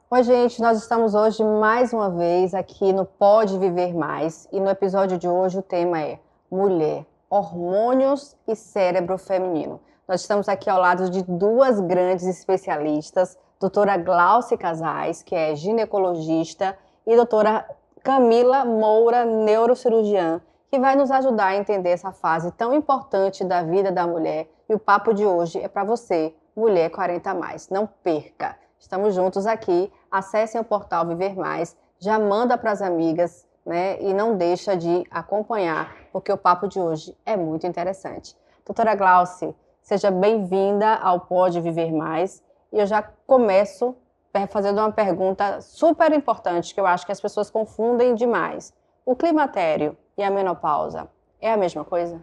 Oi, gente, nós estamos hoje mais uma vez aqui no Pode Viver Mais e no episódio de hoje o tema é Mulher, Hormônios e Cérebro Feminino. Nós estamos aqui ao lado de duas grandes especialistas, doutora Glauce Casais, que é ginecologista, e doutora Camila Moura, neurocirurgiã, que vai nos ajudar a entender essa fase tão importante da vida da mulher. E o papo de hoje é para você, mulher 40 a mais. Não perca! Estamos juntos aqui. Acessem o portal Viver Mais, já manda para as amigas, né? E não deixa de acompanhar, porque o papo de hoje é muito interessante. Doutora Glauce, seja bem-vinda ao Pode Viver Mais. E eu já começo fazendo uma pergunta super importante, que eu acho que as pessoas confundem demais. O climatério e a menopausa é a mesma coisa?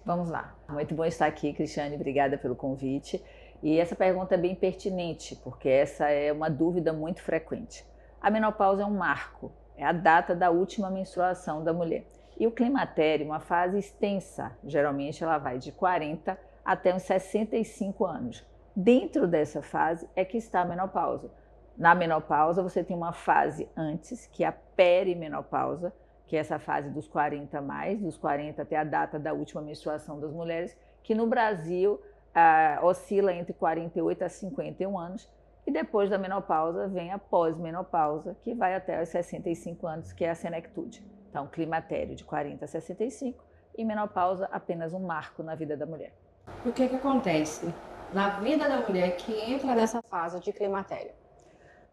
Vamos lá. Muito bom estar aqui, Cristiane. Obrigada pelo convite. E essa pergunta é bem pertinente, porque essa é uma dúvida muito frequente. A menopausa é um marco, é a data da última menstruação da mulher. E o climatério, uma fase extensa, geralmente ela vai de 40 até uns 65 anos. Dentro dessa fase é que está a menopausa. Na menopausa você tem uma fase antes, que é a perimenopausa, que é essa fase dos 40 mais, dos 40 até a data da última menstruação das mulheres, que no Brasil oscila entre 48 a 51 anos, e depois da menopausa vem a pós-menopausa, que vai até os 65 anos, que é a senectude. Então, climatério de 40 a 65 e menopausa apenas um marco na vida da mulher. E o que acontece na vida da mulher que entra nessa fase de climatério?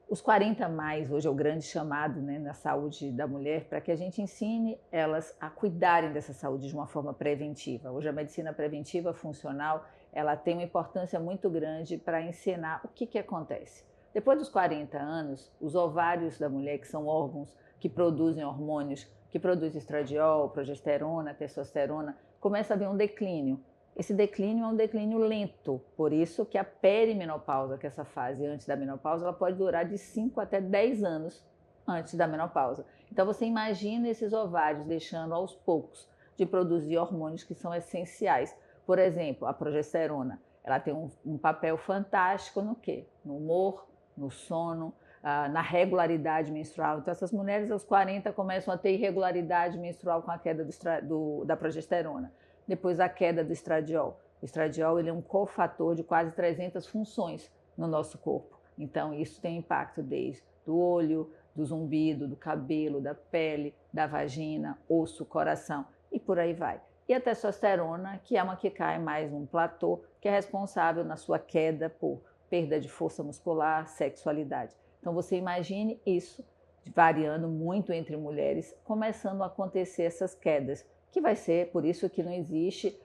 Os 40 mais, hoje é o grande chamado, né, na saúde da mulher, para que a gente ensine elas a cuidarem dessa saúde de uma forma preventiva. Hoje a medicina preventiva funcional, ela tem uma importância muito grande para ensinar o que acontece. Depois dos 40 anos, os ovários da mulher, que são órgãos que produzem hormônios, que produzem estradiol, progesterona, testosterona, começa a haver um declínio. Esse declínio é um declínio lento, por isso que a perimenopausa, que é essa fase antes da menopausa, ela pode durar de 5 até 10 anos antes da menopausa. Então você imagina esses ovários deixando aos poucos de produzir hormônios que são essenciais. Por exemplo, a progesterona, ela tem um papel fantástico no quê? No humor, no sono, na regularidade menstrual. Então essas mulheres aos 40 começam a ter irregularidade menstrual com a queda da progesterona. Depois a queda do estradiol. O estradiol ele é um cofator de quase 300 funções no nosso corpo. Então isso tem impacto desde do olho, do zumbido, do cabelo, da pele, da vagina, osso, coração e por aí vai. E a testosterona, que é uma que cai mais num platô, que é responsável na sua queda por perda de força muscular, sexualidade. Então você imagine isso variando muito entre mulheres, começando a acontecer essas quedas, que vai ser por isso que não existe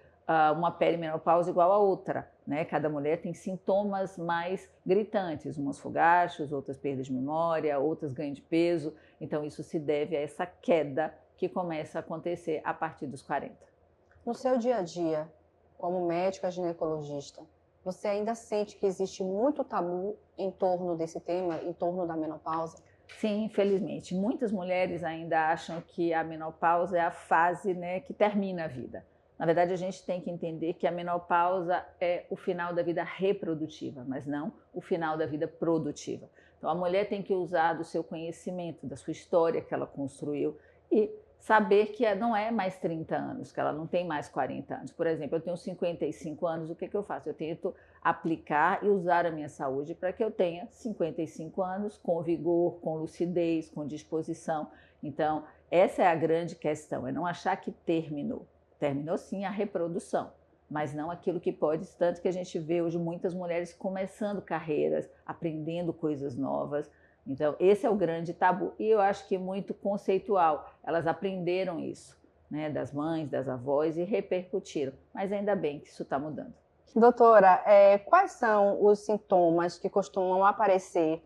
uma perimenopausa igual a outra, né? Cada mulher tem sintomas mais gritantes, umas fogachos, outras perdas de memória, outras ganho de peso. Então isso se deve a essa queda que começa a acontecer a partir dos 40. No seu dia a dia, como médica ginecologista, você ainda sente que existe muito tabu em torno desse tema, em torno da menopausa? Sim, infelizmente. Muitas mulheres ainda acham que a menopausa é a fase, né, que termina a vida. Na verdade, a gente tem que entender que a menopausa é o final da vida reprodutiva, mas não o final da vida produtiva. Então, a mulher tem que usar do seu conhecimento, da sua história que ela construiu e saber que não é mais 30 anos, que ela não tem mais 40 anos. Por exemplo, eu tenho 55 anos, o que eu faço? Eu tento aplicar e usar a minha saúde para que eu tenha 55 anos com vigor, com lucidez, com disposição. Então, essa é a grande questão, é não achar que terminou. Terminou sim a reprodução, mas não aquilo que pode, tanto que a gente vê hoje muitas mulheres começando carreiras, aprendendo coisas novas. Então, esse é o grande tabu e eu acho que é muito conceitual. Elas aprenderam isso, né, das mães, das avós e repercutiram, mas ainda bem que isso está mudando. Doutora, quais são os sintomas que costumam aparecer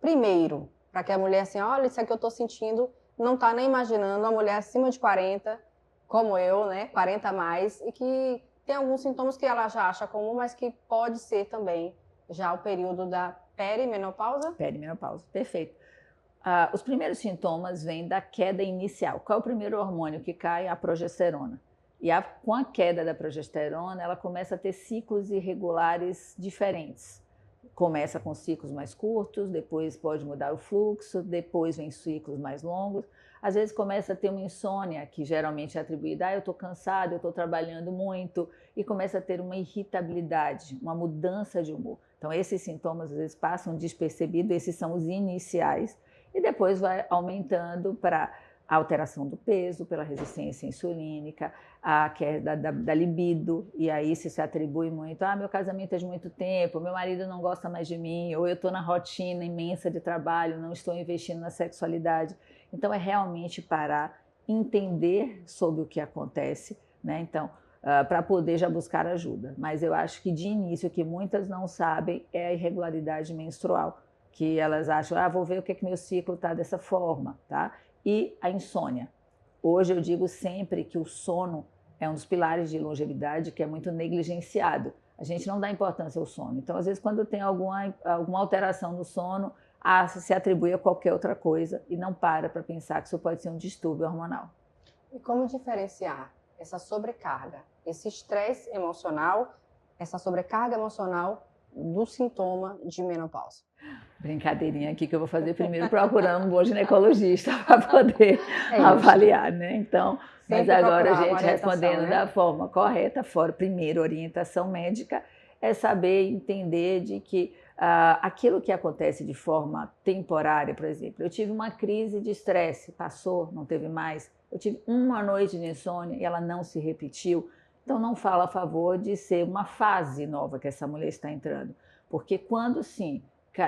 primeiro, para que a mulher assim, olha, isso aqui eu estou sentindo, não está nem imaginando, uma mulher acima de 40, como eu, né, 40 a mais, e que tem alguns sintomas que ela já acha comum, mas que pode ser também já o período da perimenopausa? Perimenopausa, perfeito. Os primeiros sintomas vêm da queda inicial. Qual é o primeiro hormônio que cai? A progesterona. E com a queda da progesterona, ela começa a ter ciclos irregulares diferentes. começa com ciclos mais curtos, depois pode mudar o fluxo, depois vem ciclos mais longos. Às vezes começa a ter uma insônia, que geralmente é atribuída, eu estou cansado, eu estou trabalhando muito, e começa a ter uma irritabilidade, uma mudança de humor. Então, esses sintomas às vezes passam despercebidos, esses são os iniciais, e depois vai aumentando para a alteração do peso, pela resistência insulínica, a queda da libido, e aí se atribui muito, meu casamento é de muito tempo, meu marido não gosta mais de mim, ou eu estou na rotina imensa de trabalho, não estou investindo na sexualidade. Então, é realmente parar, entender sobre o que acontece, né? Então, para poder já buscar ajuda. Mas eu acho que de início, o que muitas não sabem é a irregularidade menstrual, que elas acham, vou ver o que meu ciclo está dessa forma, tá? E a insônia. Hoje eu digo sempre que o sono é um dos pilares de longevidade que é muito negligenciado. A gente não dá importância ao sono. Então, às vezes, quando tem alguma alteração no sono, se atribui a qualquer outra coisa e não para pensar que isso pode ser um distúrbio hormonal. E como diferenciar essa sobrecarga, esse estresse emocional, essa sobrecarga emocional do sintoma de menopausa? Brincadeirinha aqui que eu vou fazer primeiro procurando um bom ginecologista para poder avaliar, né? Então, mas agora a gente respondendo, né, da forma correta, primeiro orientação médica, é saber entender de que aquilo que acontece de forma temporária, por exemplo, eu tive uma crise de estresse, passou, não teve mais, eu tive uma noite de insônia e ela não se repetiu, então não fala a favor de ser uma fase nova que essa mulher está entrando, porque quando sim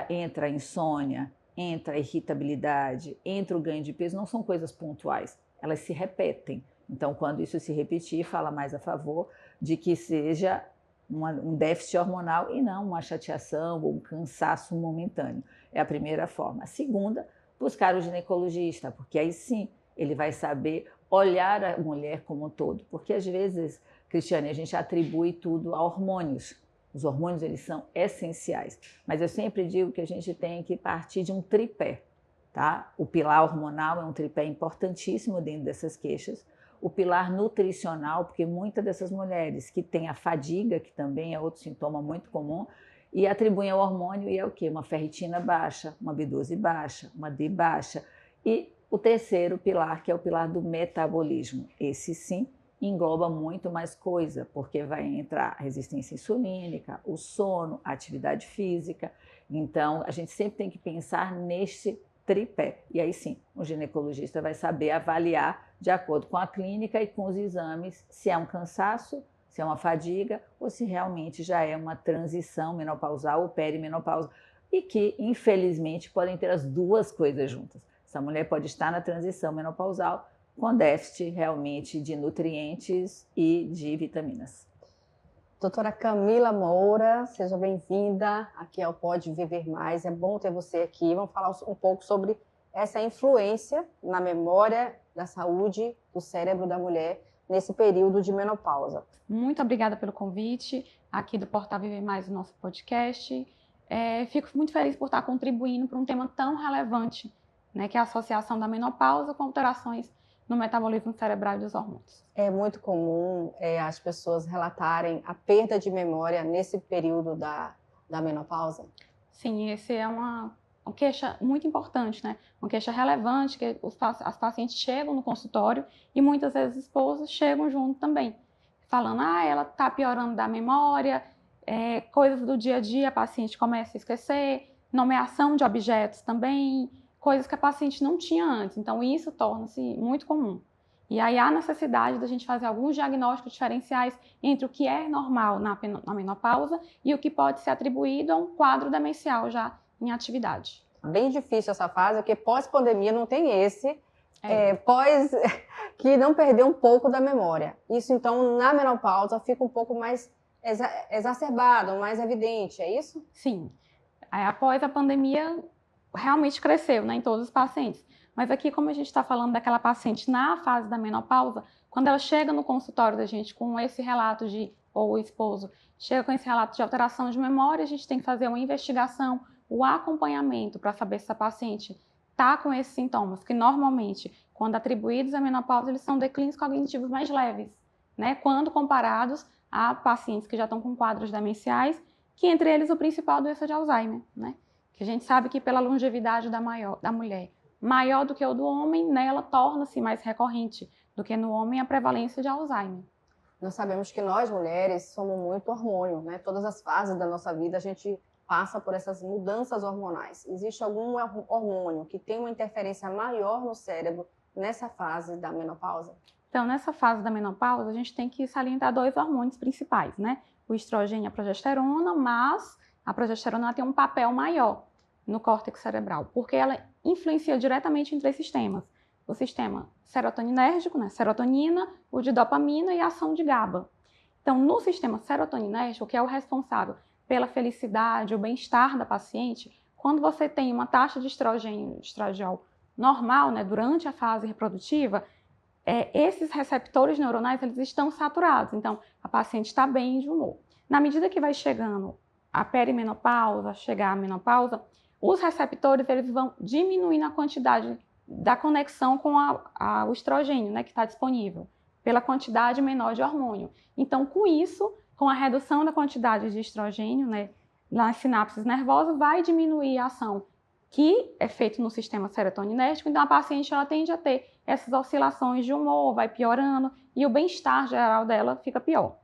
entra a insônia, entra a irritabilidade, entra o ganho de peso, não são coisas pontuais, elas se repetem. Então, quando isso se repetir, fala mais a favor de que seja um déficit hormonal e não uma chateação ou um cansaço momentâneo. É a primeira forma. A segunda, buscar o ginecologista, porque aí sim ele vai saber olhar a mulher como um todo. Porque às vezes, Cristiane, a gente atribui tudo a hormônios. Os hormônios, eles são essenciais. Mas eu sempre digo que a gente tem que partir de um tripé, tá? O pilar hormonal é um tripé importantíssimo dentro dessas queixas. O pilar nutricional, porque muitas dessas mulheres que têm a fadiga, que também é outro sintoma muito comum, e atribuem ao hormônio, e é o quê? Uma ferritina baixa, uma B12 baixa, uma D baixa. E o terceiro pilar, que é o pilar do metabolismo. Esse sim engloba muito mais coisa, porque vai entrar a resistência insulínica, o sono, a atividade física. Então, a gente sempre tem que pensar neste tripé. E aí sim, o ginecologista vai saber avaliar, de acordo com a clínica e com os exames, se é um cansaço, se é uma fadiga ou se realmente já é uma transição menopausal ou perimenopausa. E que, infelizmente, podem ter as duas coisas juntas. Essa mulher pode estar na transição menopausal com déficit realmente de nutrientes e de vitaminas. Doutora Camila Moura, seja bem-vinda aqui ao Pode Viver Mais. É bom ter você aqui. Vamos falar um pouco sobre essa influência na memória da saúde do cérebro da mulher nesse período de menopausa. Muito obrigada pelo convite aqui do Portal Viver Mais, o nosso podcast. Fico muito feliz por estar contribuindo para um tema tão relevante, né, que é a associação da menopausa com alterações no metabolismo cerebral e dos hormônios. É muito comum as pessoas relatarem a perda de memória nesse período da menopausa? Sim, esse é uma queixa muito importante, né? Uma queixa relevante, que as pacientes chegam no consultório e muitas vezes os esposos chegam junto também, falando, ela está piorando da memória, coisas do dia a dia a paciente começa a esquecer, nomeação de objetos também, coisas que a paciente não tinha antes. Então, isso torna-se muito comum. E aí há necessidade da gente fazer alguns diagnósticos diferenciais entre o que é normal na menopausa e o que pode ser atribuído a um quadro demencial já em atividade. Bem difícil essa fase, porque pós-pandemia não tem pós que não perdeu um pouco da memória. Isso, então, na menopausa fica um pouco mais exacerbado, mais evidente, é isso? Sim. Aí, após a pandemia, realmente cresceu, né, em todos os pacientes. Mas aqui, como a gente está falando daquela paciente na fase da menopausa, quando ela chega no consultório da gente com esse relato ou o esposo chega com esse relato de alteração de memória, a gente tem que fazer uma investigação, o acompanhamento para saber se a paciente está com esses sintomas, que normalmente, quando atribuídos à menopausa, eles são declínios cognitivos mais leves, né, quando comparados a pacientes que já estão com quadros demenciais, que entre eles o principal é a doença de Alzheimer, né? Que a gente sabe que pela longevidade da mulher maior do que o do homem, nela torna-se mais recorrente do que no homem a prevalência de Alzheimer. Nós sabemos que nós, mulheres, somos muito hormônio, né? Todas as fases da nossa vida a gente passa por essas mudanças hormonais. Existe algum hormônio que tem uma interferência maior no cérebro nessa fase da menopausa? Então, nessa fase da menopausa, a gente tem que salientar 2 hormônios principais, né? O estrogênio e a progesterona, mas a progesterona tem um papel maior no córtex cerebral, porque ela influencia diretamente em 3 sistemas. O sistema serotoninérgico, né? Serotonina, o de dopamina e a ação de GABA. Então, no sistema serotoninérgico, que é o responsável pela felicidade, o bem-estar da paciente, quando você tem uma taxa de estrogênio, estradiol normal, né, durante a fase reprodutiva, esses receptores neuronais eles estão saturados, então a paciente está bem de humor. Na medida que vai chegando a perimenopausa, chegar a menopausa, os receptores eles vão diminuindo a quantidade da conexão com o estrogênio, né, que está disponível, pela quantidade menor de hormônio. Então, com isso, com a redução da quantidade de estrogênio, né, nas sinapses nervosas, vai diminuir a ação que é feita no sistema serotoninérgico, então a paciente ela tende a ter essas oscilações de humor, vai piorando e o bem-estar geral dela fica pior.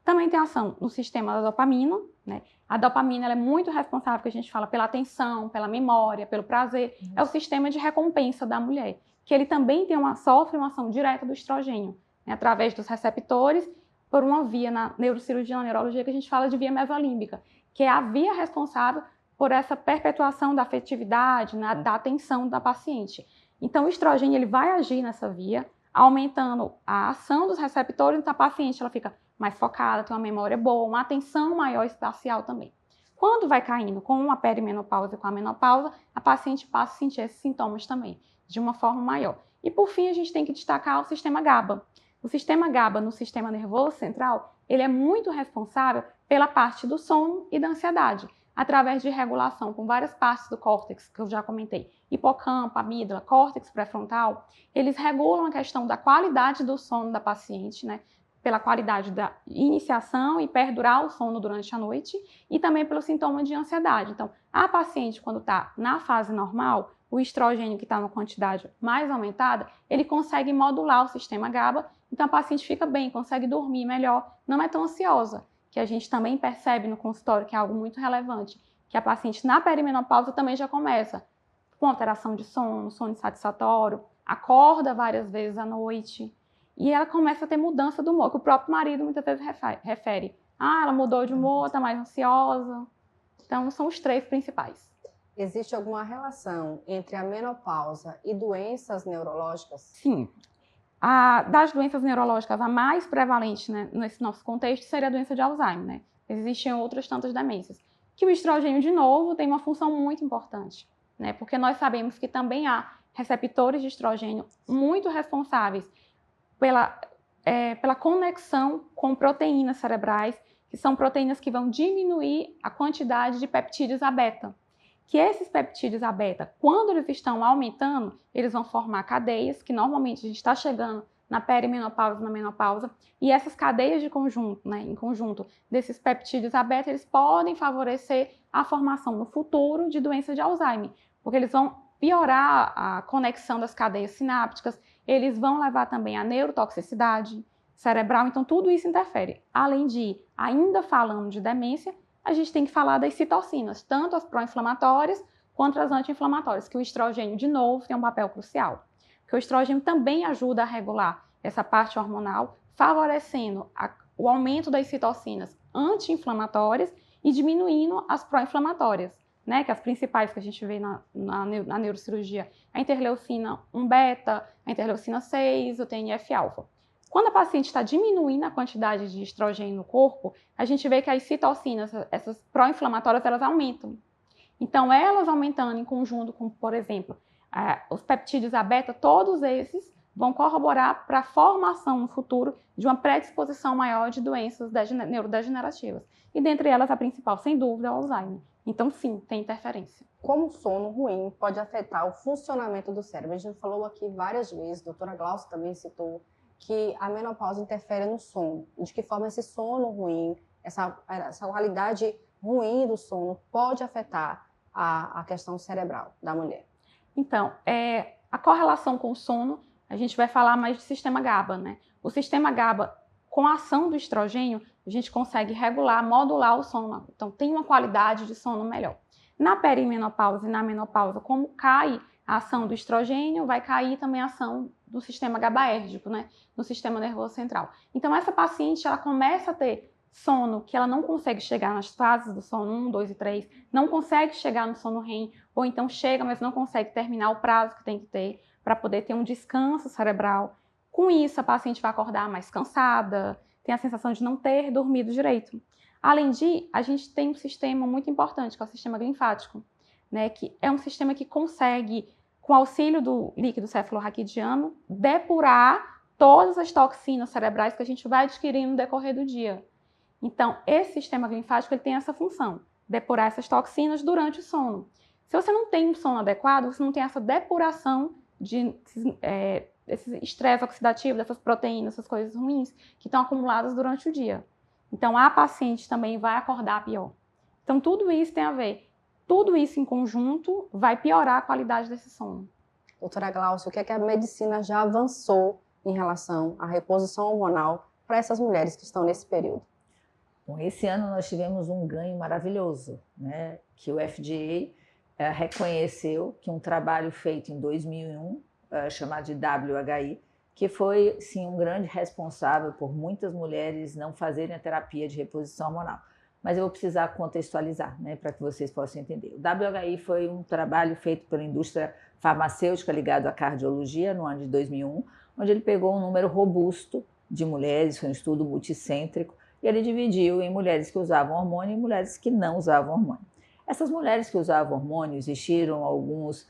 Também tem ação no sistema da dopamina, né? A dopamina ela é muito responsável, que a gente fala, pela atenção, pela memória, pelo prazer. É o sistema de recompensa da mulher, que ele também sofre uma ação direta do estrogênio, né? Através dos receptores, por uma via na neurocirurgia, na neurologia, que a gente fala de via mesolímbica, que é a via responsável por essa perpetuação da afetividade, da atenção da paciente. Então, o estrogênio ele vai agir nessa via, aumentando a ação dos receptores, então a paciente ela fica mais focada, tem uma memória boa, uma atenção maior espacial também. Quando vai caindo com a perimenopausa e com a menopausa, a paciente passa a sentir esses sintomas também, de uma forma maior. E por fim, a gente tem que destacar o sistema GABA. O sistema GABA no sistema nervoso central, ele é muito responsável pela parte do sono e da ansiedade, através de regulação com várias partes do córtex, que eu já comentei, hipocampo, amígdala, córtex pré-frontal, eles regulam a questão da qualidade do sono da paciente, né, pela qualidade da iniciação e perdurar o sono durante a noite, e também pelo sintoma de ansiedade. Então, a paciente, quando está na fase normal, o estrogênio que está numa quantidade mais aumentada, ele consegue modular o sistema GABA, então a paciente fica bem, consegue dormir melhor, não é tão ansiosa, que a gente também percebe no consultório, que é algo muito relevante, que a paciente na perimenopausa também já começa com alteração de sono, sono insatisfatório, acorda várias vezes à noite, e ela começa a ter mudança do humor, que o próprio marido muitas vezes refere. Ah, ela mudou de humor, está mais ansiosa. Então, são os 3 principais. Existe alguma relação entre a menopausa e doenças neurológicas? Sim. Das doenças neurológicas, a mais prevalente, né, nesse nosso contexto seria a doença de Alzheimer, né? Existem outras tantas demências. Que o estrogênio, de novo, tem uma função muito importante, né? Porque nós sabemos que também há receptores de estrogênio muito responsáveis pela conexão com proteínas cerebrais, que são proteínas que vão diminuir a quantidade de peptídeos A-beta. Que esses peptídeos A-beta, quando eles estão aumentando, eles vão formar cadeias, que normalmente a gente está chegando na perimenopausa, na menopausa, e essas cadeias de conjunto, né, em conjunto desses peptídeos A-beta, eles podem favorecer a formação no futuro de doença de Alzheimer, porque eles vão piorar a conexão das cadeias sinápticas, eles vão levar também à neurotoxicidade cerebral, então tudo isso interfere. Além de, ainda falando de demência, a gente tem que falar das citocinas, tanto as pró-inflamatórias quanto as anti-inflamatórias, que o estrogênio, de novo, tem um papel crucial. Porque o estrogênio também ajuda a regular essa parte hormonal, favorecendo o aumento das citocinas anti-inflamatórias e diminuindo as pró-inflamatórias, né, que as principais que a gente vê na neurocirurgia, a interleucina 1-beta, a interleucina 6, o TNF-alfa. Quando a paciente está diminuindo a quantidade de estrogênio no corpo, a gente vê que as citocinas, essas pró-inflamatórias, elas aumentam. Então, elas aumentando em conjunto com, por exemplo, os peptídeos A-beta, todos esses vão corroborar para a formação no futuro de uma predisposição maior de doenças neurodegenerativas. E dentre elas, a principal, sem dúvida, é o Alzheimer. Então, sim, tem interferência. Como o sono ruim pode afetar o funcionamento do cérebro? A gente falou aqui várias vezes, a doutora Glaucia também citou, que a menopausa interfere no sono. De que forma esse sono ruim, essa qualidade ruim do sono pode afetar a questão cerebral da mulher? Então, a correlação com o sono, a gente vai falar mais do sistema GABA, né? O sistema GABA, com a ação do estrogênio, a gente consegue regular, modular o sono. Então, tem uma qualidade de sono melhor. Na perimenopausa e na menopausa, como cai a ação do estrogênio, vai cair também a ação do sistema GABAérgico, né? No sistema nervoso central. Então, essa paciente, ela começa a ter sono que ela não consegue chegar nas fases do sono 1, 2 e 3, não consegue chegar no sono REM, ou então chega, mas não consegue terminar o prazo que tem que ter para poder ter um descanso cerebral. Com isso, a paciente vai acordar mais cansada, tem a sensação de não ter dormido direito. Além de, a gente tem um sistema muito importante, que é o sistema linfático, né, que é um sistema que consegue, com auxílio do líquido cefalorraquidiano, depurar todas as toxinas cerebrais que a gente vai adquirindo no decorrer do dia. Então, esse sistema linfático ele tem essa função, depurar essas toxinas durante o sono. Se você não tem um sono adequado, você não tem essa depuração de esse estresse oxidativo, dessas proteínas, essas coisas ruins que estão acumuladas durante o dia. Então, a paciente também vai acordar pior. Então, tudo isso tem a ver. Tudo isso em conjunto vai piorar a qualidade desse sono. Doutora Glaucia, o que é que a medicina já avançou em relação à reposição hormonal para essas mulheres que estão nesse período? Bom, esse ano nós tivemos um ganho maravilhoso, né? Que o FDA reconheceu que um trabalho feito em 2001, chamado de WHI, que foi, sim, um grande responsável por muitas mulheres não fazerem a terapia de reposição hormonal. Mas eu vou precisar contextualizar, né, para que vocês possam entender. O WHI foi um trabalho feito pela indústria farmacêutica ligado à cardiologia no ano de 2001, onde ele pegou um número robusto de mulheres, foi um estudo multicêntrico, e ele dividiu em mulheres que usavam hormônio e mulheres que não usavam hormônio. Essas mulheres que usavam hormônio, existiram alguns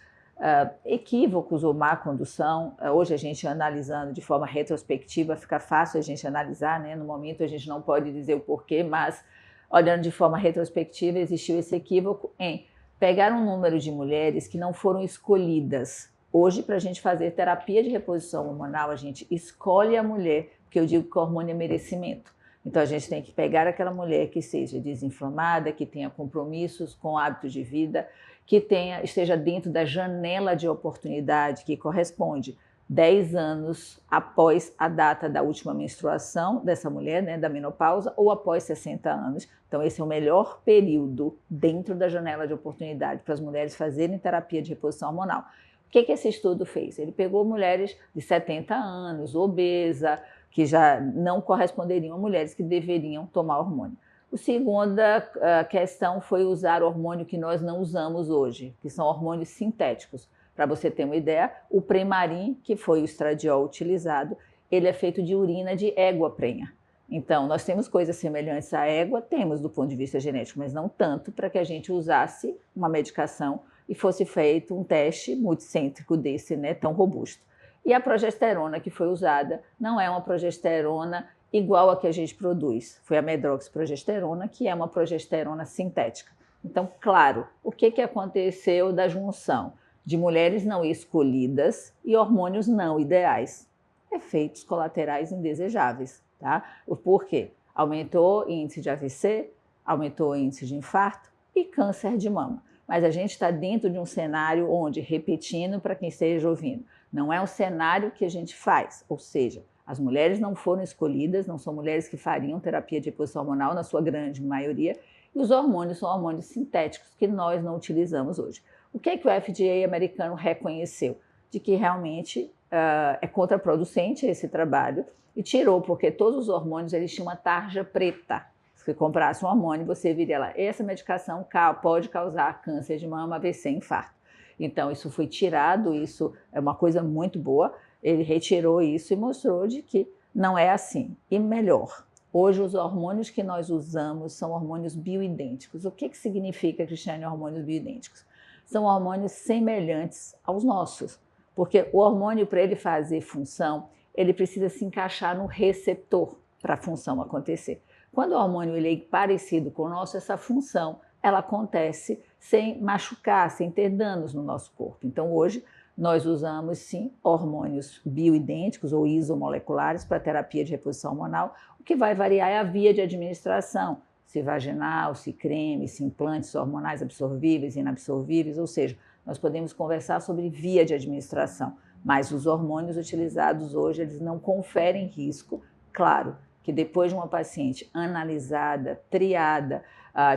equívocos ou má condução. Hoje a gente analisando de forma retrospectiva, fica fácil a gente analisar, né? No momento a gente não pode dizer o porquê, mas olhando de forma retrospectiva, existiu esse equívoco em pegar um número de mulheres que não foram escolhidas. Hoje, para a gente fazer terapia de reposição hormonal, a gente escolhe a mulher, porque eu digo que o hormônio é merecimento. Então, a gente tem que pegar aquela mulher que seja desinflamada, que tenha compromissos com hábitos de vida, que esteja dentro da janela de oportunidade que corresponde 10 anos após a data da última menstruação dessa mulher, né, da menopausa, ou após 60 anos. Então, esse é o melhor período dentro da janela de oportunidade para as mulheres fazerem terapia de reposição hormonal. O que esse estudo fez? Ele pegou mulheres de 70 anos, obesa, que já não corresponderiam a mulheres que deveriam tomar hormônio. A segunda questão foi usar hormônio que nós não usamos hoje, que são hormônios sintéticos. Para você ter uma ideia, o Premarin, que foi o estradiol utilizado, ele é feito de urina de égua prenha. Então, nós temos coisas semelhantes à égua, temos do ponto de vista genético, mas não tanto para que a gente usasse uma medicação e fosse feito um teste multicêntrico desse, né, tão robusto. E a progesterona que foi usada não é uma progesterona igual a que a gente produz. Foi a medroxiprogesterona, que é uma progesterona sintética. Então, claro, o que aconteceu da junção de mulheres não escolhidas e hormônios não ideais? Efeitos colaterais indesejáveis, tá? Por quê? Aumentou o índice de AVC, aumentou o índice de infarto e câncer de mama. Mas a gente está dentro de um cenário onde, repetindo para quem esteja ouvindo, não é um cenário que a gente faz, ou seja, as mulheres não foram escolhidas, não são mulheres que fariam terapia de reposição hormonal, na sua grande maioria, e os hormônios são hormônios sintéticos que nós não utilizamos hoje. O que o FDA americano reconheceu? De que realmente é contraproducente esse trabalho e tirou, porque todos os hormônios eles tinham uma tarja preta. Se você comprasse um hormônio, você viria lá, essa medicação pode causar câncer de mama, AVC, infarto. Então, isso foi tirado, isso é uma coisa muito boa. Ele retirou isso e mostrou de que não é assim. E melhor, hoje os hormônios que nós usamos são hormônios bioidênticos. O que significa, Cristiane, hormônios bioidênticos? São hormônios semelhantes aos nossos, porque o hormônio, para ele fazer função, ele precisa se encaixar no receptor para a função acontecer. Quando o hormônio ele é parecido com o nosso, essa função ela acontece sem machucar, sem ter danos no nosso corpo. Então, hoje, nós usamos, sim, hormônios bioidênticos ou isomoleculares para terapia de reposição hormonal. O que vai variar é a via de administração. se vaginal, se creme, se implantes hormonais absorvíveis e inabsorvíveis, ou seja, nós podemos conversar sobre via de administração, mas os hormônios utilizados hoje, eles não conferem risco. Claro que depois de uma paciente analisada, triada,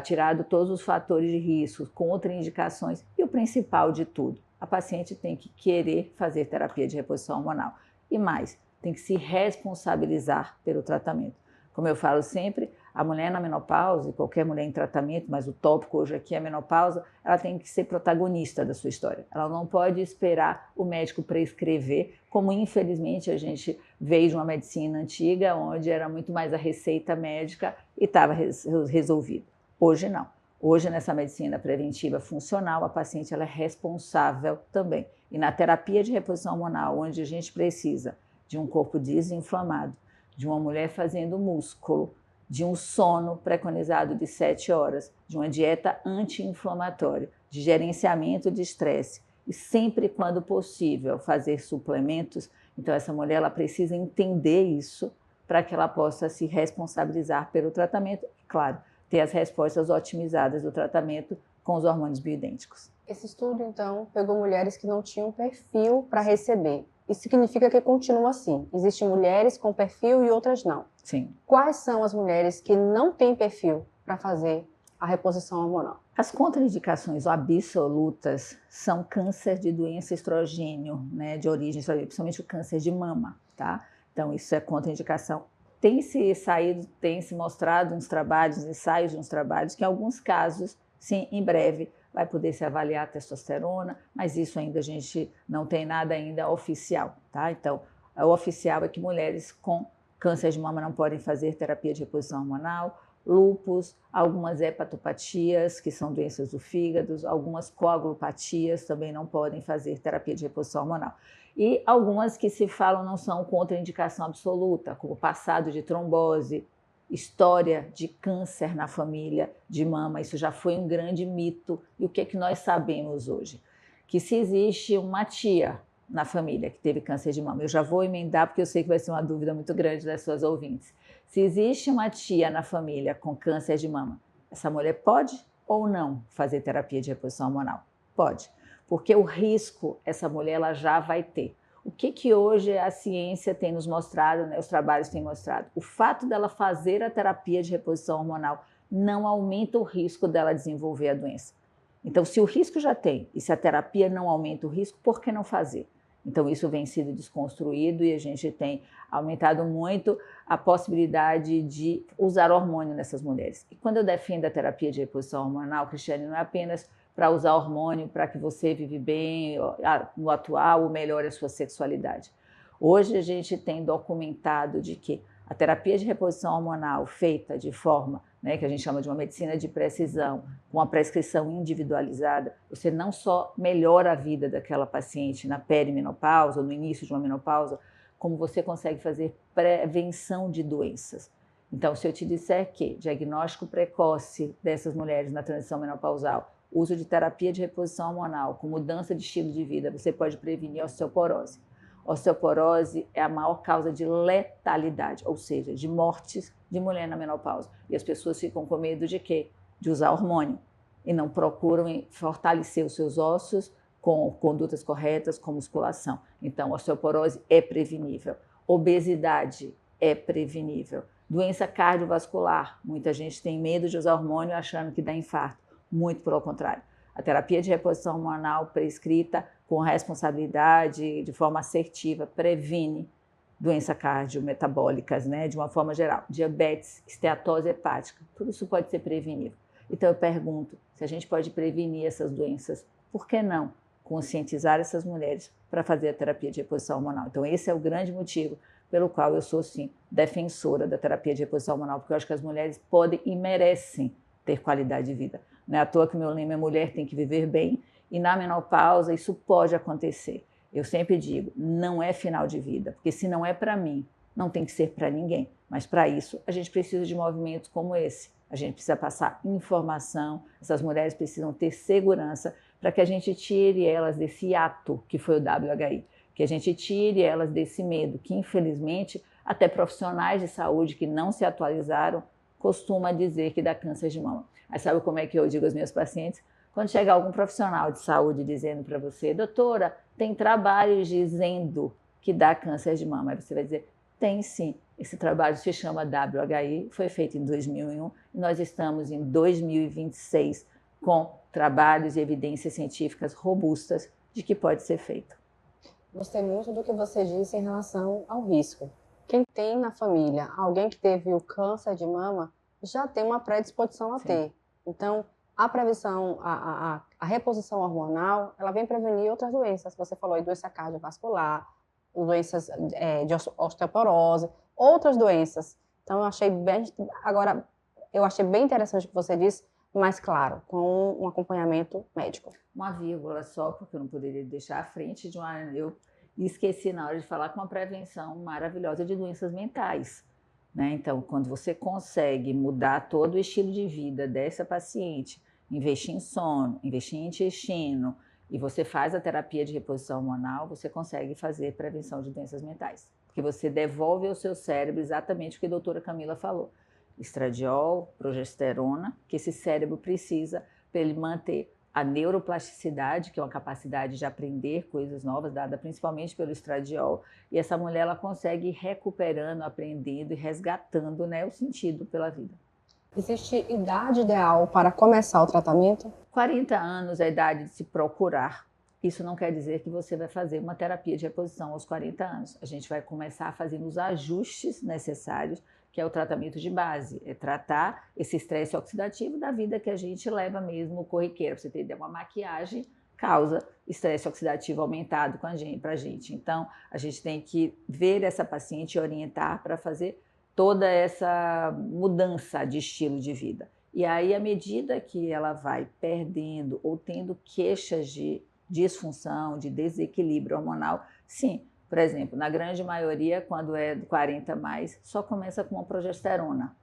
tirado todos os fatores de risco, contraindicações e o principal de tudo, a paciente tem que querer fazer terapia de reposição hormonal. E mais, tem que se responsabilizar pelo tratamento. Como eu falo sempre, a mulher na menopausa, qualquer mulher em tratamento, mas o tópico hoje aqui é a menopausa, ela tem que ser protagonista da sua história. Ela não pode esperar o médico prescrever, como infelizmente a gente veio de uma medicina antiga, onde era muito mais a receita médica e estava resolvido. Hoje não. Hoje, nessa medicina preventiva funcional, a paciente ela é responsável também. E na terapia de reposição hormonal, onde a gente precisa de um corpo desinflamado, de uma mulher fazendo músculo, de um sono preconizado de 7 horas, de uma dieta anti-inflamatória, de gerenciamento de estresse e sempre quando possível fazer suplementos. Então essa mulher ela precisa entender isso para que ela possa se responsabilizar pelo tratamento e, claro, ter as respostas otimizadas do tratamento com os hormônios bioidênticos. Esse estudo, então, pegou mulheres que não tinham perfil para receber. Isso significa que continua assim. Existem mulheres com perfil e outras não. Sim. Quais são as mulheres que não têm perfil para fazer a reposição hormonal? As contraindicações absolutas são câncer de doença estrogênio, né, de origem estrogênio, principalmente o câncer de mama, tá? Então, isso é contraindicação. Tem se mostrado uns trabalhos, ensaios de uns trabalhos, que em alguns casos, sim, em breve, vai poder se avaliar a testosterona, mas isso ainda a gente não tem nada ainda oficial, tá? Então, o oficial é que mulheres com câncer de mama não podem fazer terapia de reposição hormonal, lúpus, algumas hepatopatias, que são doenças do fígado, algumas coagulopatias também não podem fazer terapia de reposição hormonal. E algumas que se falam não são contraindicação absoluta, como passado de trombose, história de câncer na família de mama, isso já foi um grande mito. E o que é que nós sabemos hoje? Que se existe uma tia na família que teve câncer de mama, eu já vou emendar porque eu sei que vai ser uma dúvida muito grande das suas ouvintes. Se existe uma tia na família com câncer de mama, essa mulher pode ou não fazer terapia de reposição hormonal? Pode, porque o risco essa mulher ela já vai ter. O que hoje a ciência tem nos mostrado, né, os trabalhos têm mostrado? O fato dela fazer a terapia de reposição hormonal não aumenta o risco dela desenvolver a doença. Então, se o risco já tem e se a terapia não aumenta o risco, por que não fazer? Então, isso vem sido desconstruído e a gente tem aumentado muito a possibilidade de usar hormônio nessas mulheres. E quando eu defendo a terapia de reposição hormonal, Cristiane, não é apenas para usar hormônio para que você vive bem no atual ou melhore a sua sexualidade. Hoje a gente tem documentado de que a terapia de reposição hormonal feita de forma, né, que a gente chama de uma medicina de precisão, com a prescrição individualizada, você não só melhora a vida daquela paciente na perimenopausa ou no início de uma menopausa, como você consegue fazer prevenção de doenças. Então, se eu te disser que diagnóstico precoce dessas mulheres na transição menopausal, uso de terapia de reposição hormonal, com mudança de estilo de vida, você pode prevenir a osteoporose. Osteoporose é a maior causa de letalidade, ou seja, de mortes de mulher na menopausa. E as pessoas ficam com medo de quê? De usar hormônio. E não procuram fortalecer os seus ossos com condutas corretas, com musculação. Então, osteoporose é prevenível. Obesidade é prevenível. Doença cardiovascular. Muita gente tem medo de usar hormônio achando que dá infarto. Muito pelo contrário. A terapia de reposição hormonal prescrita com responsabilidade, de forma assertiva, previne doenças cardiometabólicas, né, de uma forma geral. Diabetes, esteatose hepática, tudo isso pode ser prevenível. Então eu pergunto, se a gente pode prevenir essas doenças, por que não conscientizar essas mulheres para fazer a terapia de reposição hormonal? Então esse é o grande motivo pelo qual eu sou, sim, defensora da terapia de reposição hormonal, porque eu acho que as mulheres podem e merecem ter qualidade de vida. Não é à toa que o meu lema é mulher tem que viver bem, e na menopausa isso pode acontecer. Eu sempre digo, não é final de vida, porque se não é para mim, não tem que ser para ninguém. Mas para isso, a gente precisa de movimentos como esse. A gente precisa passar informação, essas mulheres precisam ter segurança para que a gente tire elas desse ato que foi o WHI, que a gente tire elas desse medo, que infelizmente até profissionais de saúde que não se atualizaram costuma dizer que dá câncer de mama. Aí sabe como é que eu digo aos meus pacientes? Quando chega algum profissional de saúde dizendo para você, doutora, tem trabalhos dizendo que dá câncer de mama. Aí você vai dizer, tem sim. Esse trabalho se chama WHI, foi feito em 2001 e nós estamos em 2026 com trabalhos e evidências científicas robustas de que pode ser feito. Gostei muito do que você disse em relação ao risco. Quem tem na família alguém que teve o câncer de mama já tem uma predisposição a ter. Então, a prevenção, a reposição hormonal, ela vem prevenir outras doenças. Você falou aí, doença cardiovascular, doenças de osteoporose, outras doenças. Então, eu achei bem interessante o que você disse, mas claro, com um acompanhamento médico. Uma vírgula só, porque eu não poderia deixar à frente de uma... Eu esqueci na hora de falar com uma prevenção maravilhosa de doenças mentais. Né? Então, quando você consegue mudar todo o estilo de vida dessa paciente, investir em sono, investir em intestino, e você faz a terapia de reposição hormonal, você consegue fazer prevenção de doenças mentais. Porque você devolve ao seu cérebro exatamente o que a doutora Camila falou. Estradiol, progesterona, que esse cérebro precisa para ele manter a neuroplasticidade, que é uma capacidade de aprender coisas novas, dada principalmente pelo estradiol, e essa mulher ela consegue ir recuperando, aprendendo e resgatando, né, o sentido pela vida. Existe idade ideal para começar o tratamento? 40 anos é a idade de se procurar. Isso não quer dizer que você vai fazer uma terapia de reposição aos 40 anos. A gente vai começar fazendo os ajustes necessários, que é o tratamento de base, é tratar esse estresse oxidativo da vida que a gente leva mesmo corriqueira. Para você ter ideia, uma maquiagem causa estresse oxidativo aumentado para a gente. Então, a gente tem que ver essa paciente e orientar para fazer toda essa mudança de estilo de vida. E aí, à medida que ela vai perdendo ou tendo queixas de disfunção, de desequilíbrio hormonal, sim. Por exemplo, na grande maioria, quando é 40 mais, só começa com uma progesterona.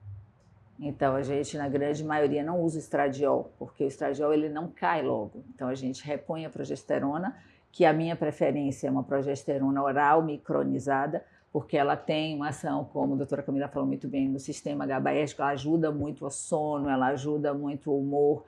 Então, a gente, na grande maioria, não usa o estradiol, porque o estradiol ele não cai logo. Então, a gente repõe a progesterona, que a minha preferência é uma progesterona oral micronizada, porque ela tem uma ação, como a doutora Camila falou muito bem, no sistema GABAérgico, ela ajuda muito o sono, ela ajuda muito o humor,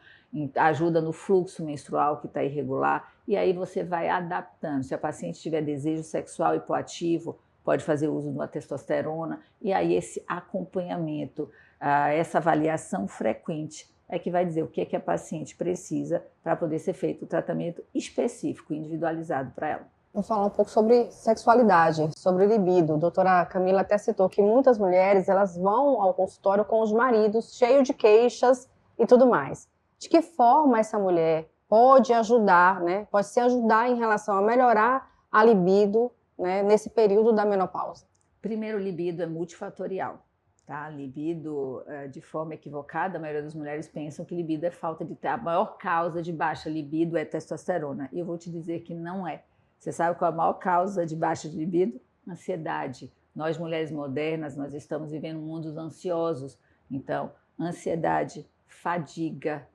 ajuda no fluxo menstrual que está irregular, e aí você vai adaptando. Se a paciente tiver desejo sexual hipoativo, pode fazer uso de uma testosterona, e aí esse acompanhamento, essa avaliação frequente é que vai dizer o que é que a paciente precisa para poder ser feito o tratamento específico, individualizado para ela. Vamos falar um pouco sobre sexualidade, sobre libido. A doutora Camila até citou que muitas mulheres elas vão ao consultório com os maridos cheios de queixas e tudo mais. De que forma essa mulher pode ajudar, né? Pode se ajudar em relação a melhorar a libido, né, nesse período da menopausa? Primeiro, o libido é multifatorial. Tá? Libido, de forma equivocada, a maioria das mulheres pensam que libido é falta de... A maior causa de baixa libido é testosterona. E eu vou te dizer que não é. Você sabe qual é a maior causa de baixa de libido? Ansiedade. Nós, mulheres modernas, nós estamos vivendo mundos ansiosos. Então, ansiedade, fadiga,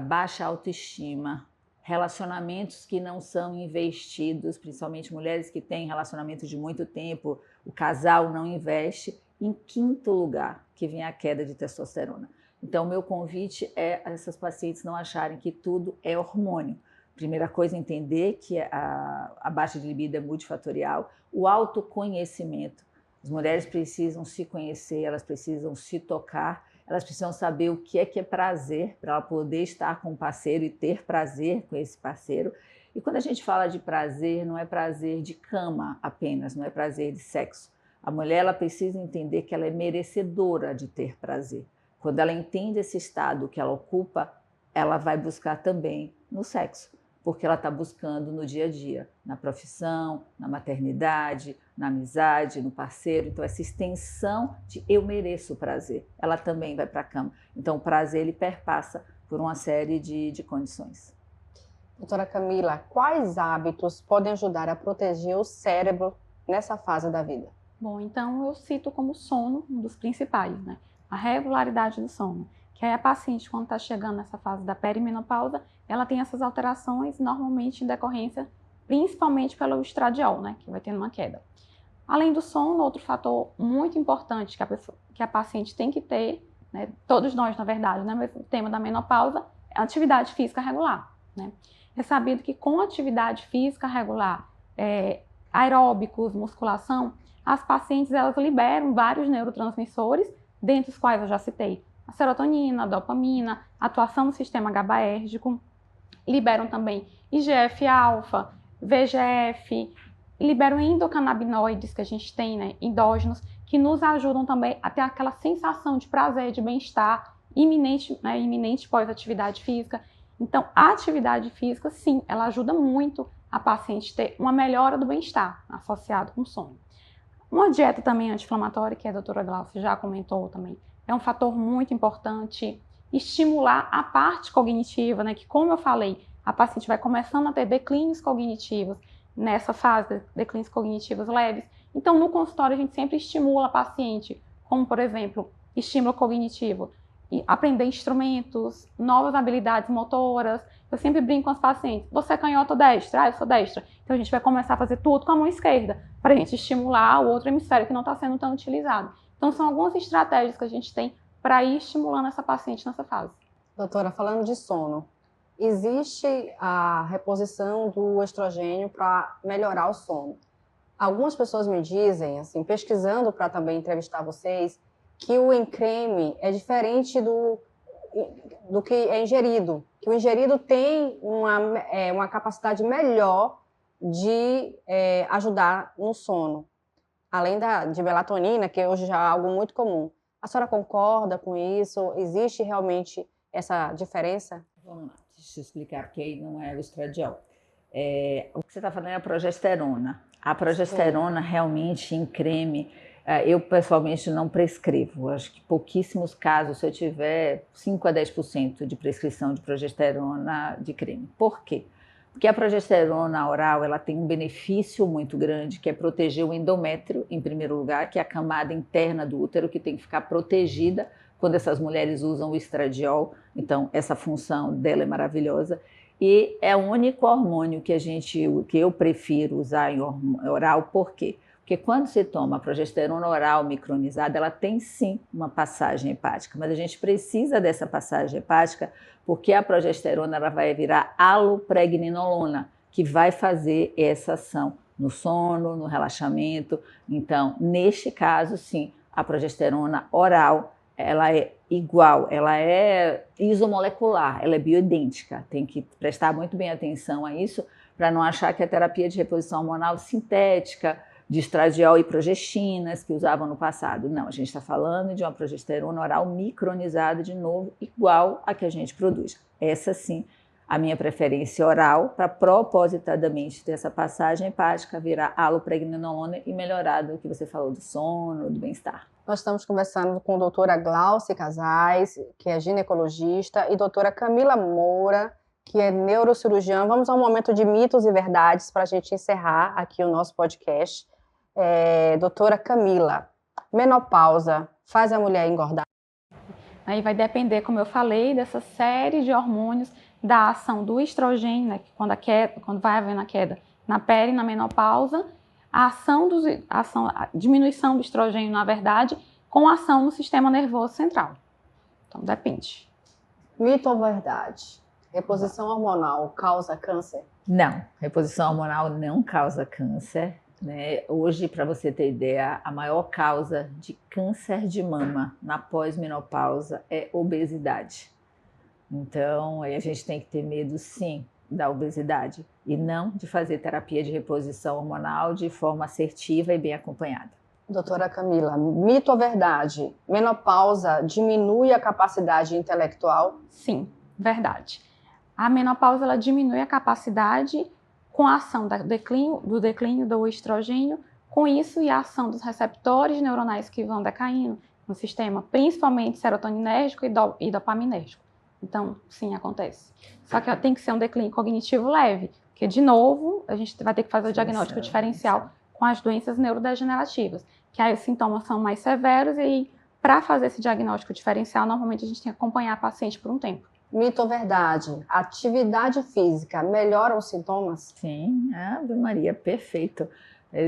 baixa autoestima, relacionamentos que não são investidos, principalmente mulheres que têm relacionamentos de muito tempo, o casal não investe. Em quinto lugar, que vem a queda de testosterona. Então, o meu convite é a essas pacientes não acharem que tudo é hormônio. Primeira coisa, entender que a baixa de libido é multifatorial. O autoconhecimento. As mulheres precisam se conhecer, elas precisam se tocar, elas precisam saber o que é prazer, para ela poder estar com o parceiro e ter prazer com esse parceiro. E quando a gente fala de prazer, não é prazer de cama apenas, não é prazer de sexo. A mulher ela precisa entender que ela é merecedora de ter prazer. Quando ela entende esse estado que ela ocupa, ela vai buscar também no sexo, porque ela está buscando no dia a dia, na profissão, na maternidade, na amizade, no parceiro. Então, essa extensão de eu mereço prazer, ela também vai para a cama. Então, o prazer ele perpassa por uma série de condições. Doutora Camila, quais hábitos podem ajudar a proteger o cérebro nessa fase da vida? Bom, então eu cito como sono um dos principais, né? A regularidade do sono. Que aí a paciente, quando está chegando nessa fase da perimenopausa, ela tem essas alterações normalmente em decorrência, principalmente pelo estradiol, né? Que vai tendo uma queda. Além do sono, outro fator muito importante que a paciente tem que ter, né, todos nós, na verdade, né, mas o tema da menopausa é a atividade física regular. Né? É sabido que com atividade física regular, aeróbicos, musculação, as pacientes elas liberam vários neurotransmissores, dentre os quais eu já citei a serotonina, a dopamina, a atuação no sistema GABAérgico, liberam também IGF-alfa, VEGF, liberam endocannabinoides que a gente tem, né, endógenos, que nos ajudam também a ter aquela sensação de prazer, de bem-estar iminente, né, iminente pós-atividade física. Então, a atividade física, sim, ela ajuda muito a paciente ter uma melhora do bem-estar associado com sono. Uma dieta também anti-inflamatória, que a doutora Glaucia já comentou também, é um fator muito importante. Estimular a parte cognitiva, né, que como eu falei, a paciente vai começando a ter declínios cognitivos, nessa fase, declínios cognitivos leves. Então, no consultório, a gente sempre estimula a paciente, como, por exemplo, estímulo cognitivo, e aprender instrumentos, novas habilidades motoras. Eu sempre brinco com as pacientes, você é canhota ou destra? Ah, eu sou destra. Então, a gente vai começar a fazer tudo com a mão esquerda, para a gente estimular o outro hemisfério que não está sendo tão utilizado. Então, são algumas estratégias que a gente tem para ir estimulando essa paciente nessa fase. Doutora, falando de sono, existe a reposição do estrogênio para melhorar o sono. Algumas pessoas me dizem, assim, pesquisando para também entrevistar vocês, que o encreme é diferente do que é ingerido, que o ingerido tem uma capacidade melhor de ajudar no sono, além de melatonina, que hoje já é algo muito comum. A senhora concorda com isso? Existe realmente essa diferença? Vamos lá, deixa eu explicar, porque aí não é o estradiol. O que você está falando é a progesterona. A progesterona realmente em creme, eu pessoalmente não prescrevo. Acho que pouquíssimos casos, se eu tiver 5 a 10% de prescrição de progesterona de creme. Por quê? Porque a progesterona oral ela tem um benefício muito grande, que é proteger o endométrio, em primeiro lugar, que é a camada interna do útero, que tem que ficar protegida quando essas mulheres usam o estradiol. Então, essa função dela é maravilhosa. E é o único hormônio que eu prefiro usar em oral. Por quê? Porque quando se toma a progesterona oral micronizada, ela tem sim uma passagem hepática, mas a gente precisa dessa passagem hepática porque a progesterona ela vai virar allopregninolona, que vai fazer essa ação no sono, no relaxamento. Então, neste caso, sim, a progesterona oral ela é igual, ela é isomolecular, ela é bioidêntica. Tem que prestar muito bem atenção a isso para não achar que a terapia de reposição hormonal sintética, de estradiol e progestinas que usavam no passado. Não, a gente está falando de uma progesterona oral micronizada, de novo, igual a que a gente produz. Essa sim, a minha preferência oral para propositadamente ter essa passagem hepática, virar allopregnanolona e melhorar do que você falou do sono, do bem-estar. Nós estamos conversando com a doutora Glaucia Casais, que é ginecologista, e doutora Camila Moura, que é neurocirurgiã. Vamos a um momento de mitos e verdades para a gente encerrar aqui o nosso podcast. Doutora Camila, menopausa faz a mulher engordar? Aí vai depender, como eu falei, dessa série de hormônios, da ação do estrogênio, né, que quando vai havendo a queda na pele, na menopausa, a diminuição do estrogênio, na verdade, com a ação no sistema nervoso central. Então, depende. Mito ou verdade? Reposição hormonal causa câncer? Não, reposição hormonal não causa câncer. Né? Hoje, para você ter ideia, a maior causa de câncer de mama na pós-menopausa é obesidade. Então, aí a gente tem que ter medo, sim, da obesidade e não de fazer terapia de reposição hormonal de forma assertiva e bem acompanhada. Doutora Camila, mito ou verdade? Menopausa diminui a capacidade intelectual? Sim, verdade. A menopausa ela diminui a capacidade com a ação do declínio do estrogênio, com isso e a ação dos receptores neuronais que vão decaindo no sistema, principalmente serotoninérgico e dopaminérgico. Então, sim, acontece. Só que tem que ser um declínio cognitivo leve, porque, de novo, a gente vai ter que fazer o diagnóstico diferencial com as doenças neurodegenerativas, que aí os sintomas são mais severos e, para fazer esse diagnóstico diferencial, normalmente a gente tem que acompanhar a paciente por um tempo. Mito ou verdade? Atividade física melhora os sintomas? Sim, Ave Maria, perfeito.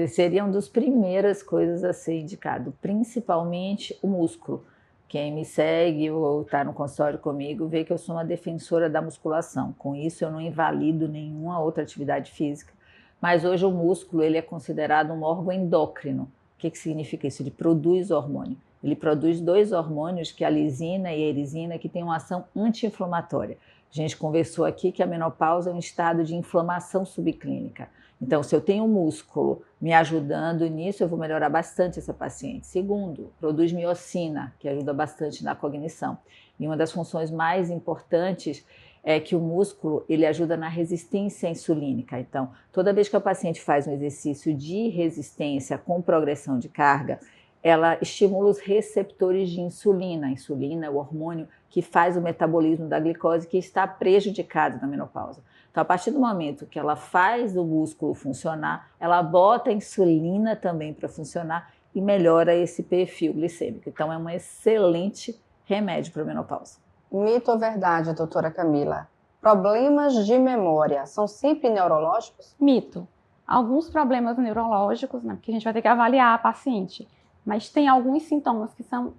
Seriam das primeiras coisas a ser indicado, principalmente o músculo. Quem me segue ou está no consultório comigo vê que eu sou uma defensora da musculação. Com isso eu não invalido nenhuma outra atividade física, mas hoje o músculo ele é considerado um órgão endócrino. O que significa isso? Ele produz hormônio. Ele produz 2 hormônios, que é a lisina e a erisina, que têm uma ação anti-inflamatória. A gente conversou aqui que a menopausa é um estado de inflamação subclínica. Então, se eu tenho um músculo me ajudando nisso, eu vou melhorar bastante essa paciente. Segundo, produz miocina, que ajuda bastante na cognição. E uma das funções mais importantes é que o músculo ele ajuda na resistência insulínica. Então, toda vez que a paciente faz um exercício de resistência com progressão de carga, ela estimula os receptores de insulina. A insulina é o hormônio que faz o metabolismo da glicose, que está prejudicado na menopausa. Então, a partir do momento que ela faz o músculo funcionar, ela bota a insulina também para funcionar e melhora esse perfil glicêmico. Então, é um excelente remédio para a menopausa. Mito ou verdade, doutora Camila? Problemas de memória são sempre neurológicos? Mito. Alguns problemas neurológicos, né, porque a gente vai ter que avaliar a paciente, mas tem alguns sintomas que são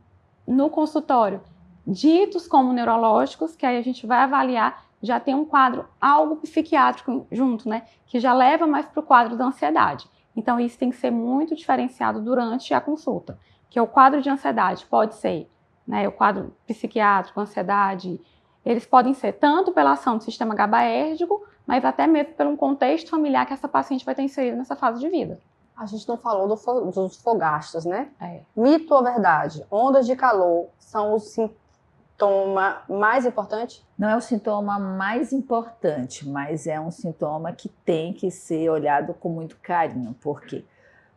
no consultório ditos como neurológicos, que aí a gente vai avaliar, já tem um quadro algo psiquiátrico junto, né, que já leva mais para o quadro da ansiedade. Então isso tem que ser muito diferenciado durante a consulta, que o quadro de ansiedade pode ser, né, o quadro psiquiátrico, ansiedade, eles podem ser tanto pela ação do sistema GABAérgico, mas até mesmo pelo contexto familiar que essa paciente vai ter inserido nessa fase de vida. A gente não falou dos fogastos, né? É. Mito ou verdade? Ondas de calor são o sintoma mais importante? Não é o sintoma mais importante, mas é um sintoma que tem que ser olhado com muito carinho. Por quê?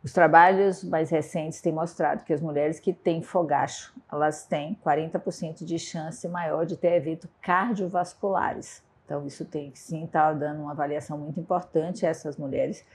Os trabalhos mais recentes têm mostrado que as mulheres que têm fogacho, elas têm 40% de chance maior de ter eventos cardiovasculares. Então isso tem que sim estar dando uma avaliação muito importante a essas mulheres.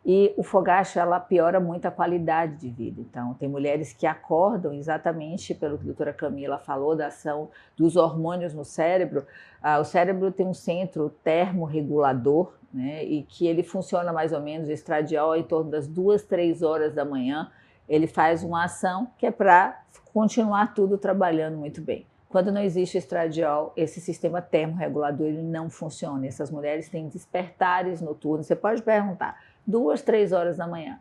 E o fogacho, ela piora muito a qualidade de vida. Então, tem mulheres que acordam exatamente pelo que a doutora Camila falou, da ação dos hormônios no cérebro. O cérebro tem um centro termorregulador, né, e que ele funciona mais ou menos, estradiol, em torno das 2, 3 horas da manhã. Ele faz uma ação que é para continuar tudo trabalhando muito bem. Quando não existe estradiol, esse sistema termorregulador ele não funciona. Essas mulheres têm despertares noturnos. Você pode perguntar, 2, 3 horas da manhã,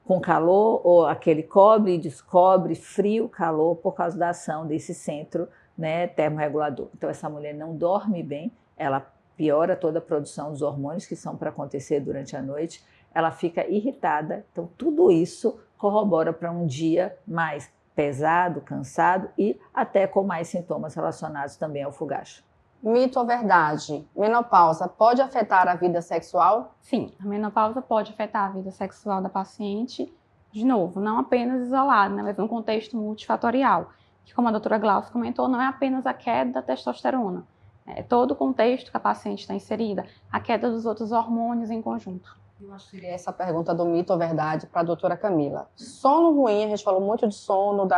com calor, ou aquele cobre e descobre, frio, calor, por causa da ação desse centro, né, termorregulador. Então essa mulher não dorme bem, ela piora toda a produção dos hormônios que são para acontecer durante a noite, ela fica irritada. Então tudo isso corrobora para um dia mais pesado, cansado e até com mais sintomas relacionados também ao fogacho. Mito ou verdade? Menopausa pode afetar a vida sexual? Sim, a menopausa pode afetar a vida sexual da paciente, de novo, não apenas isolada, né, mas num contexto multifatorial, que como a doutora Glaucia comentou, não é apenas a queda da testosterona, é todo o contexto que a paciente está inserida, a queda dos outros hormônios em conjunto. Eu acho que essa pergunta do mito ou verdade para a doutora Camila. Sono ruim, a gente falou muito de sono,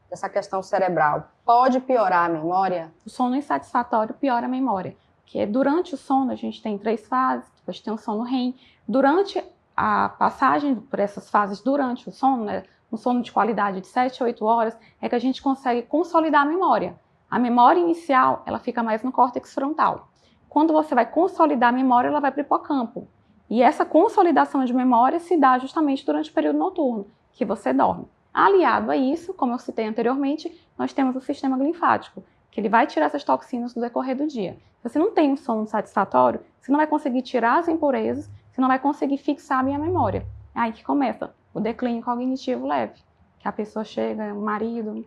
dessa questão cerebral, pode piorar a memória? O sono insatisfatório piora a memória, porque durante o sono a gente tem 3 fases, depois tem o sono REM. Durante a passagem por essas fases, durante o sono, né, um sono de qualidade de 7 a 8 horas, é que a gente consegue consolidar a memória. A memória inicial, ela fica mais no córtex frontal. Quando você vai consolidar a memória, ela vai para o hipocampo. E essa consolidação de memória se dá justamente durante o período noturno, que você dorme. Aliado a isso, como eu citei anteriormente, nós temos o sistema linfático, que ele vai tirar essas toxinas no decorrer do dia. Se você não tem um sono satisfatório, você não vai conseguir tirar as impurezas, você não vai conseguir fixar bem a memória. É aí que começa o declínio cognitivo leve, que a pessoa chega, o marido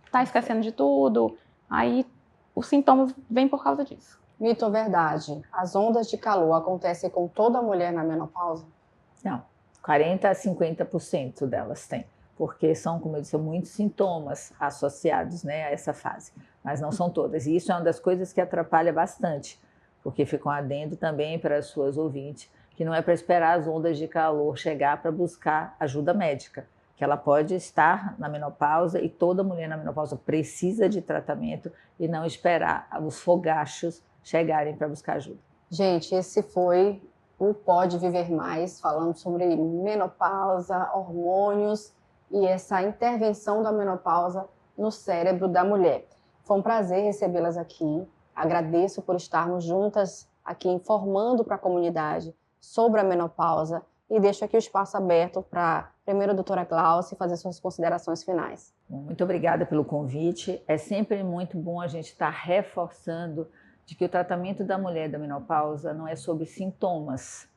está esquecendo de tudo, aí os sintomas vêm por causa disso. Mito ou verdade? As ondas de calor acontecem com toda mulher na menopausa? Não, 40 a 50% delas têm, porque são, como eu disse, muitos sintomas associados, né, a essa fase, mas não são todas. E isso é uma das coisas que atrapalha bastante, porque fica um adendo também para as suas ouvintes, que não é para esperar as ondas de calor chegar para buscar ajuda médica, que ela pode estar na menopausa e toda mulher na menopausa precisa de tratamento e não esperar os fogachos chegarem para buscar ajuda. Gente, esse foi o Pode Viver Mais, falando sobre menopausa, hormônios e essa intervenção da menopausa no cérebro da mulher. Foi um prazer recebê-las aqui. Agradeço por estarmos juntas aqui informando para a comunidade sobre a menopausa e deixo aqui o espaço aberto para primeiro a doutora Glaucia fazer suas considerações finais. Muito obrigada pelo convite. É sempre muito bom a gente estar reforçando de que o tratamento da mulher da menopausa não é sobre sintomas.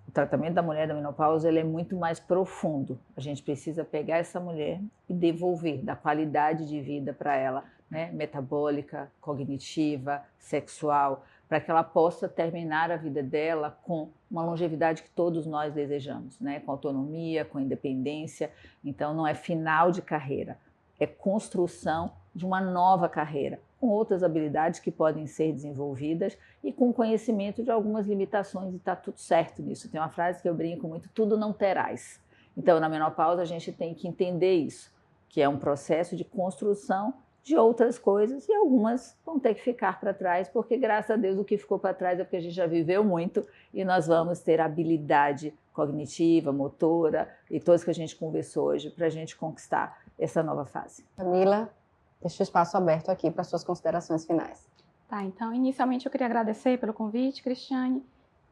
O tratamento da mulher da menopausa ele é muito mais profundo. A gente precisa pegar essa mulher e devolver, dar qualidade de vida para ela, né? Metabólica, cognitiva, sexual, para que ela possa terminar a vida dela com uma longevidade que todos nós desejamos, né? Com autonomia, com independência. Então não é final de carreira, é construção de uma nova carreira, com outras habilidades que podem ser desenvolvidas e com conhecimento de algumas limitações, e está tudo certo nisso. Tem uma frase que eu brinco muito, tudo não terás. Então, na menopausa, a gente tem que entender isso, que é um processo de construção de outras coisas e algumas vão ter que ficar para trás, porque, graças a Deus, o que ficou para trás é porque a gente já viveu muito e nós vamos ter habilidade cognitiva, motora e todas que a gente conversou hoje para a gente conquistar essa nova fase. Camila, deixo o espaço aberto aqui para suas considerações finais. Tá, então, inicialmente eu queria agradecer pelo convite, Cristiane,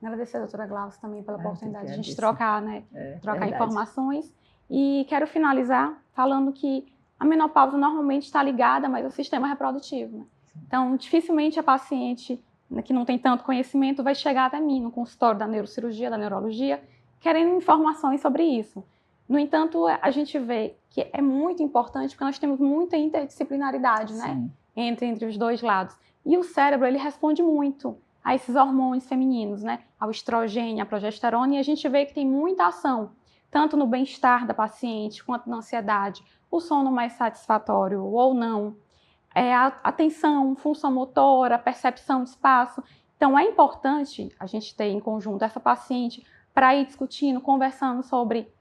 agradecer a doutora Glaucia também pela oportunidade de a gente trocar, né, trocar informações. E quero finalizar falando que a menopausa normalmente está ligada mais ao sistema reprodutivo, né? Então, dificilmente a paciente que não tem tanto conhecimento vai chegar até mim no consultório da neurocirurgia, da neurologia, querendo informações sobre isso. No entanto, a gente vê que é muito importante porque nós temos muita interdisciplinaridade, né? Entre os dois lados. E o cérebro, ele responde muito a esses hormônios femininos, né? Ao estrogênio, à progesterona, e a gente vê que tem muita ação, tanto no bem-estar da paciente, quanto na ansiedade, o sono mais satisfatório ou não, a atenção, função motora, percepção de espaço. Então, é importante a gente ter em conjunto essa paciente para ir discutindo, conversando sobre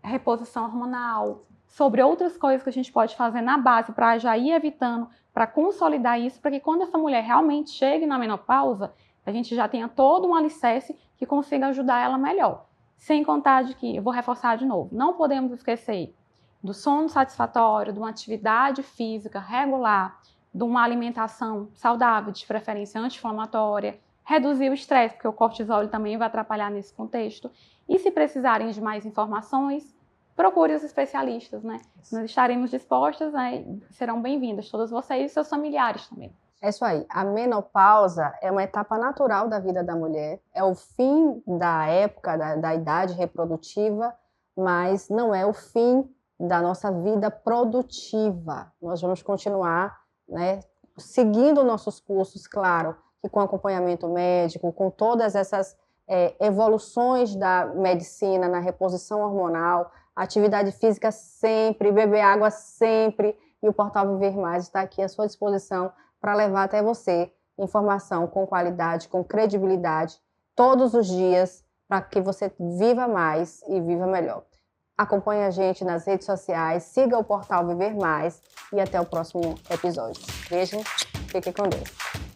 reposição hormonal, sobre outras coisas que a gente pode fazer na base para já ir evitando, para consolidar isso, para que quando essa mulher realmente chegue na menopausa, a gente já tenha todo um alicerce que consiga ajudar ela melhor. Sem contar de que, eu vou reforçar de novo, não podemos esquecer do sono satisfatório, de uma atividade física regular, de uma alimentação saudável, de preferência anti-inflamatória, reduzir o estresse, porque o cortisol também vai atrapalhar nesse contexto. E se precisarem de mais informações, procure os especialistas, né? Nós estaremos dispostas, né? Serão bem-vindas todas vocês e seus familiares também. É isso aí. A menopausa é uma etapa natural da vida da mulher, é o fim da época da idade reprodutiva, mas não é o fim da nossa vida produtiva. Nós vamos continuar, né, seguindo nossos cursos, claro, que com acompanhamento médico, com todas essas evoluções da medicina na reposição hormonal, atividade física sempre, beber água sempre, e o Portal Viver Mais está aqui à sua disposição para levar até você informação com qualidade, com credibilidade, todos os dias, para que você viva mais e viva melhor. Acompanhe a gente nas redes sociais, siga o Portal Viver Mais e até o próximo episódio. Beijo, fique com Deus.